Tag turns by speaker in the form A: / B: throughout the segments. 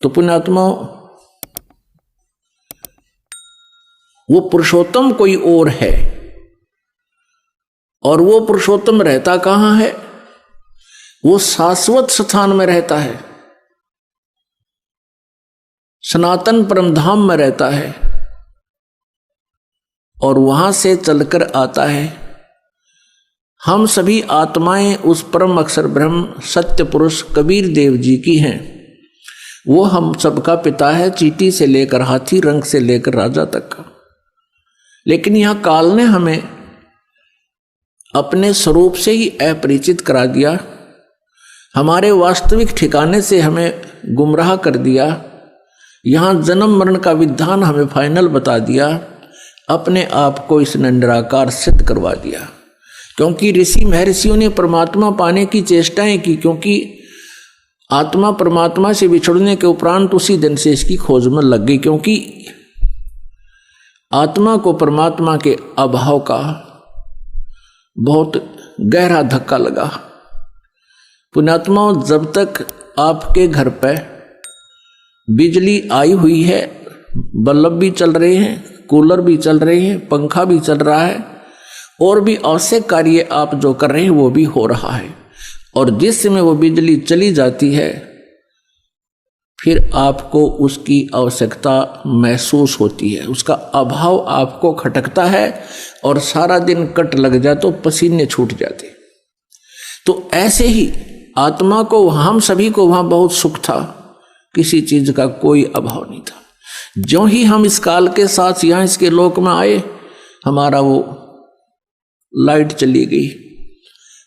A: तो पुण्यात्मा, वो पुरुषोत्तम कोई और है, और वो पुरुषोत्तम रहता कहां है? वो शाश्वत स्थान में रहता है, सनातन परमधाम में रहता है, और वहां से चलकर आता है। हम सभी आत्माएं उस परम अक्षर ब्रह्म सत्य पुरुष कबीर देव जी की हैं। वो हम सबका पिता है, चींटी से लेकर हाथी, रंग से लेकर राजा तक का। लेकिन यहां काल ने हमें अपने स्वरूप से ही अपरिचित करा दिया, हमारे वास्तविक ठिकाने से हमें गुमराह कर दिया। यहां जन्म मरण का विधान हमें फाइनल बता दिया, अपने आप को इसने निराकार सिद्ध करवा दिया। क्योंकि ऋषि महर्षियों ने परमात्मा पाने की चेष्टाएं की, क्योंकि आत्मा परमात्मा से बिछड़ने के उपरांत उसी दिन से इसकी खोज में लग गई, क्योंकि आत्मा को परमात्मा के अभाव का बहुत गहरा धक्का लगा। पुण्यात्मा, जब तक आपके घर पर बिजली आई हुई है, बल्ब भी चल रहे हैं, कूलर भी चल रहे हैं, पंखा भी चल रहा है, और भी आवश्यक कार्य आप जो कर रहे हैं वो भी हो रहा है, और जिस समय वो बिजली चली जाती है फिर आपको उसकी आवश्यकता महसूस होती है, उसका अभाव आपको खटकता है, और सारा दिन कट लग जाए तो पसीने छूट जाते। तो ऐसे ही आत्मा को, हम सभी को वहां बहुत सुख था, किसी चीज का कोई अभाव नहीं था। ज्यों ही हम इस काल के साथ यहां इसके लोक में आए, हमारा वो लाइट चली गई,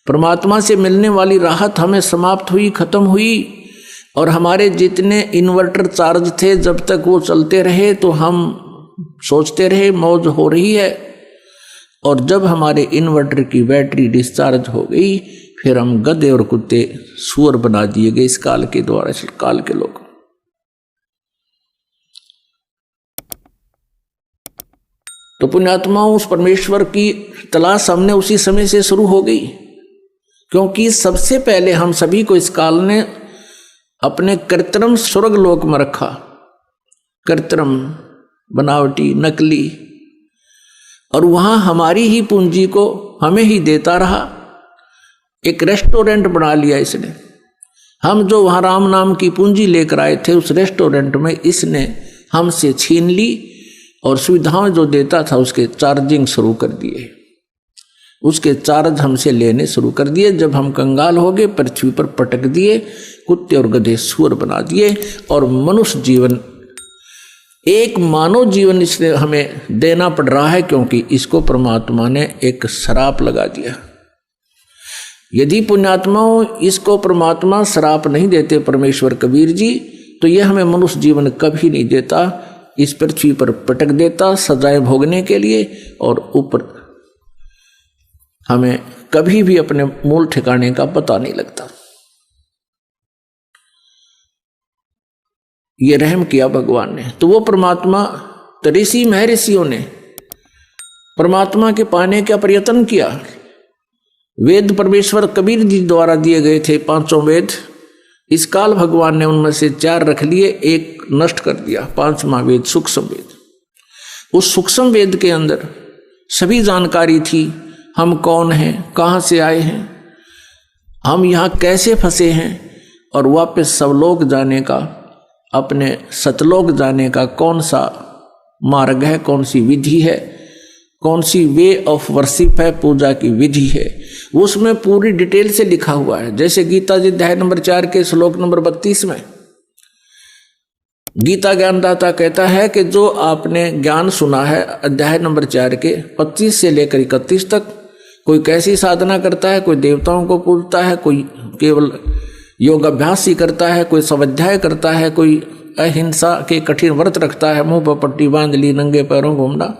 A: परमात्मा से मिलने वाली राहत हमें समाप्त हुई, खत्म हुई। और हमारे जितने इन्वर्टर चार्ज थे, जब तक वो चलते रहे तो हम सोचते रहे मौज हो रही है, और जब हमारे इन्वर्टर की बैटरी डिस्चार्ज हो गई, फिर हम गधे और कुत्ते सुअर बना दिए गए इस काल के द्वारा, इस काल के लोग। तो पुण्यात्मा, उस परमेश्वर की तलाश हमने उसी समय से शुरू हो गई, क्योंकि सबसे पहले हम सभी को इस काल ने अपने कृत्रिम स्वर्ग लोक में रखा, कृत्रिम, बनावटी, नकली, और वहां हमारी ही पूंजी को हमें ही देता रहा। एक रेस्टोरेंट बना लिया इसने। हम जो वहां राम नाम की पूंजी लेकर आए थे, उस रेस्टोरेंट में इसने हमसे छीन ली, और सुविधाएं जो देता था उसके चार्जिंग शुरू कर दिए, उसके चार्ज हमसे लेने शुरू कर दिए। जब हम कंगाल हो गए, पृथ्वी पर पटक दिए, कुत्ते और गधे सुअर बना दिए, और मनुष्य जीवन, एक मानव जीवन इसने हमें देना पड़ रहा है, क्योंकि इसको परमात्मा ने एक श्राप लगा दिया। यदि पुण्यात्माओं इसको परमात्मा श्राप नहीं देते, परमेश्वर कबीर जी, तो यह हमें मनुष्य जीवन कभी नहीं देता, इस पृथ्वी पर पटक देता सजाएं भोगने के लिए, और ऊपर हमें कभी भी अपने मूल ठिकाने का पता नहीं लगता। ये रहम किया भगवान ने। तो वो परमात्मा, ऋषि महर्षियों ने परमात्मा के पाने का प्रयत्न किया। वेद परमेश्वर कबीर जी द्वारा दिए गए थे, 5 वेद। इस काल भगवान ने उनमें से 4 रख लिए, एक नष्ट कर दिया, 5वां वेद सूक्ष्म वेद। उस सूक्ष्म वेद के अंदर सभी जानकारी थी, हम कौन हैं, कहाँ से आए हैं, हम यहाँ कैसे फंसे हैं, और वापस सवलोक जाने का, अपने सतलोक जाने का कौन सा मार्ग है, कौन सी विधि है, कौन सी वे ऑफ वर्शिप है, पूजा की विधि है, उसमें पूरी डिटेल से लिखा हुआ है। जैसे गीता जी अध्याय नंबर 4 के श्लोक नंबर 32 में गीता ज्ञानदाता कहता है कि जो आपने ज्ञान सुना है अध्याय नंबर 4 के 25 से लेकर 31 तक, कोई कैसी साधना करता है, कोई देवताओं को पूजता है, कोई केवल योग अभ्यास ही करता है, कोई स्वाध्याय करता है, कोई अहिंसा के कठिन व्रत रखता है, मुंह पर पट्टी बांध ली, नंगे पैरों घूमना,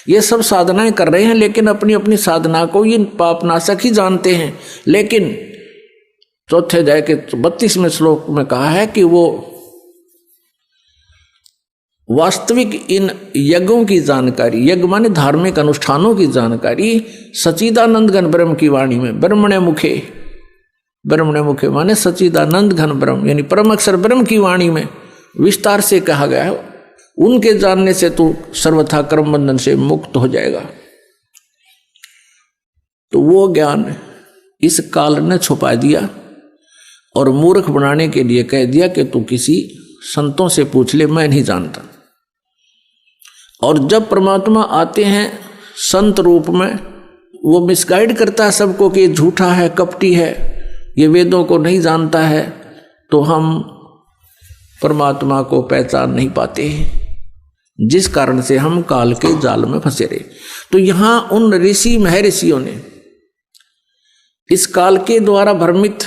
A: ये सब साधनाएं कर रहे हैं, लेकिन अपनी अपनी साधना को ये पापनाशक ही जानते हैं। लेकिन चौथे अध्याय के 32वें श्लोक में कहा है कि वो वास्तविक इन यज्ञों की जानकारी, यज्ञ माने धार्मिक अनुष्ठानों की जानकारी, सच्चिदानंद घन ब्रह्म की वाणी में, ब्रह्मणे मुखे, ब्रह्मणे मुखे माने सच्चिदानंद घन ब्रह्म यानी परम अक्षर ब्रह्म की वाणी में विस्तार से कहा गया है। उनके जानने से तू सर्वथा कर्म बंधन से मुक्त हो जाएगा। तो वो ज्ञान इस काल ने छुपा दिया और मूर्ख बनाने के लिए कह दिया कि तू किसी संतों से पूछ ले, मैं नहीं जानता। और जब परमात्मा आते हैं संत रूप में, वो मिसगाइड करता है सबको कि ये झूठा है, कपटी है, ये वेदों को नहीं जानता है, तो हम परमात्मा को पहचान नहीं पाते, जिस कारण से हम काल के जाल में फंसे रहे। तो यहां उन ऋषि महर्षियों ने इस काल के द्वारा भ्रमित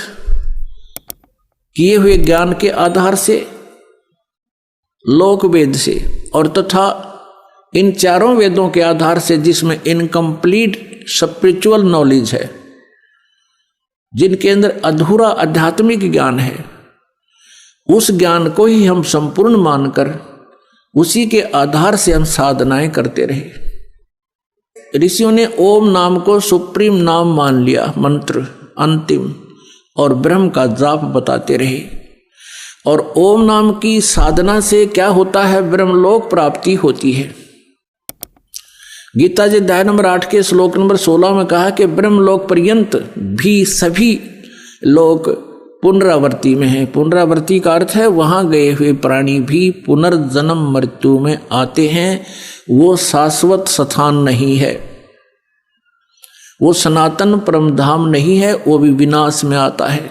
A: किए हुए ज्ञान के आधार से, लोक वेद से और तथा इन चारों वेदों के आधार से, जिसमें इनकम्प्लीट स्पिरिचुअल नॉलेज है, जिनके अंदर अधूरा आध्यात्मिक ज्ञान है, उस ज्ञान को ही हम संपूर्ण मानकर उसी के आधार से हम साधनाएं करते रहे। ऋषियों ने ओम नाम को सुप्रीम नाम मान लिया, मंत्र अंतिम, और ब्रह्म का जाप बताते रहे। और ओम नाम की साधना से क्या होता है? ब्रह्मलोक प्राप्ति होती है। गीता जी अध्याय नंबर 8 के श्लोक नंबर 16 में कहा कि ब्रह्मलोक पर्यंत भी सभी लोग पुनरावृत्ति में है। पुनरावृत्ति का अर्थ है वहां गए हुए प्राणी भी पुनर्जन्म मृत्यु में आते हैं। वो शाश्वत स्थान नहीं है, वो सनातन परमधाम नहीं है, वो भी विनाश में आता है।